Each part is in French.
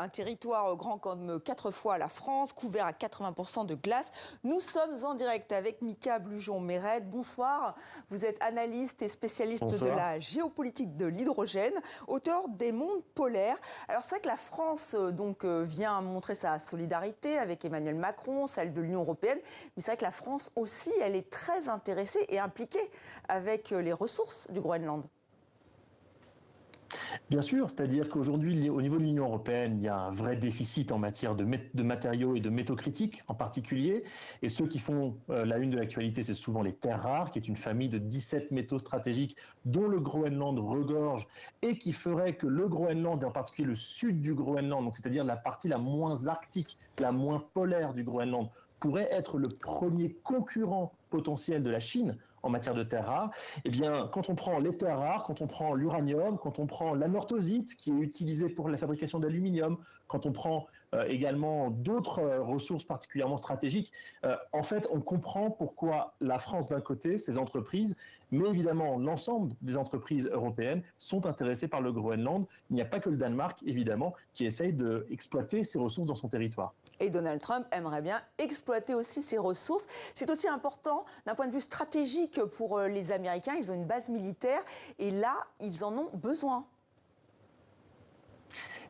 un territoire grand comme 4 fois la France, couvert à 80% de glace. Nous sommes en direct avec Mika Blujon-Mérette. Bonsoir, vous êtes analyste et spécialiste de la géopolitique de l'hydrogène, auteur des mondes polaires. Alors c'est vrai que la France vient montrer sa solidarité avec Emmanuel Macron, celle de l'Union européenne, mais c'est vrai que la France aussi, elle est très intéressée et impliquée avec les ressources du Groenland. Bien sûr, c'est-à-dire qu'aujourd'hui, au niveau de l'Union européenne, il y a un vrai déficit en matière de matériaux et de métaux critiques en particulier. Et ceux qui font la une de l'actualité, c'est souvent les terres rares, qui est une famille de 17 métaux stratégiques dont le Groenland regorge et qui ferait que le Groenland, et en particulier le sud du Groenland, donc c'est-à-dire la partie la moins arctique, la moins polaire du Groenland, pourrait être le premier concurrent potentiel de la Chine en matière de terres rares. Eh bien, quand on prend les terres rares, quand on prend l'uranium, quand on prend l'anorthosite qui est utilisé pour la fabrication d'aluminium, quand on prend également d'autres ressources particulièrement stratégiques, en fait, on comprend pourquoi la France d'un côté, ses entreprises, mais évidemment l'ensemble des entreprises européennes sont intéressées par le Groenland. Il n'y a pas que le Danemark, évidemment, qui essaye d'exploiter ces ressources dans son territoire. Et Donald Trump aimerait bien exploiter aussi ces ressources. C'est aussi important d'un point de vue stratégique pour les Américains. Ils ont une base militaire et là, ils en ont besoin.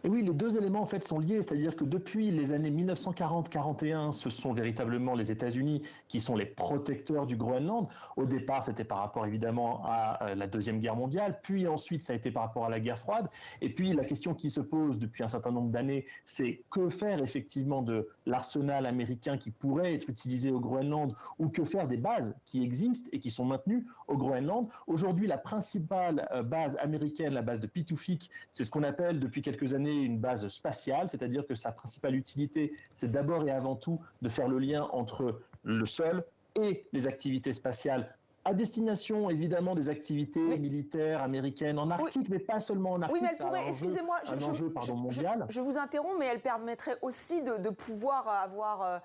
Et oui, les deux éléments en fait sont liés, c'est-à-dire que depuis les années 1940-41, ce sont véritablement les États-Unis qui sont les protecteurs du Groenland. Au départ, c'était par rapport évidemment à la Deuxième Guerre mondiale, puis ensuite ça a été par rapport à la guerre froide. Et puis la question qui se pose depuis un certain nombre d'années, c'est que faire effectivement de l'arsenal américain qui pourrait être utilisé au Groenland, ou que faire des bases qui existent et qui sont maintenues au Groenland. Aujourd'hui, la principale base américaine, la base de Pituffik, c'est ce qu'on appelle depuis quelques années une base spatiale, c'est-à-dire que sa principale utilité, c'est d'abord et avant tout de faire le lien entre le sol et les activités spatiales à destination, évidemment, des activités militaires américaines en Arctique, mais pas seulement en Arctique. Oui, mais elle pourrait, excusez-moi, mondial. Je vous interromps, mais elle permettrait aussi de pouvoir avoir,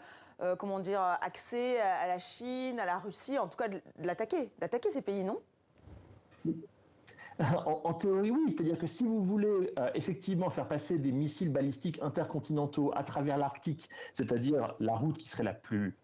comment dire, accès à la Chine, à la Russie, en tout cas d'attaquer ces pays, non ? En théorie, oui. C'est-à-dire que si vous voulez effectivement faire passer des missiles balistiques intercontinentaux à travers l'Arctique, c'est-à-dire la route qui serait la plus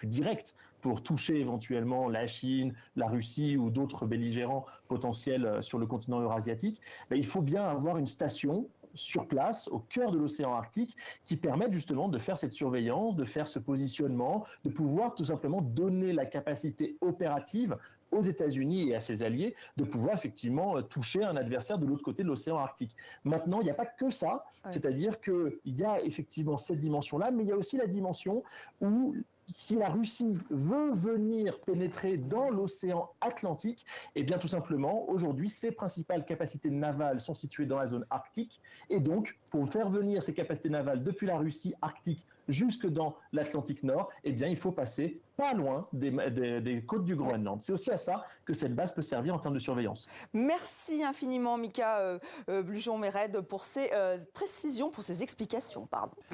directe pour toucher éventuellement la Chine, la Russie ou d'autres belligérants potentiels sur le continent eurasiatique, il faut bien avoir une station sur place, au cœur de l'océan Arctique, qui permettent justement de faire cette surveillance, de faire ce positionnement, de pouvoir tout simplement donner la capacité opérative aux États-Unis et à ses alliés de pouvoir effectivement toucher un adversaire de l'autre côté de l'océan Arctique. Maintenant, il n'y a pas que ça, c'est-à-dire qu'il y a effectivement cette dimension-là, mais il y a aussi la dimension où si la Russie veut venir pénétrer dans l'océan Atlantique, eh bien tout simplement, aujourd'hui, ses principales capacités navales sont situées dans la zone arctique. Et donc, pour faire venir ces capacités navales depuis la Russie arctique jusque dans l'Atlantique Nord, eh bien il faut passer pas loin des côtes du Groenland. C'est aussi à ça que cette base peut servir en termes de surveillance. Merci infiniment, Mika Blujon-Mérette, pour ces précisions, pour ces explications. Pardon.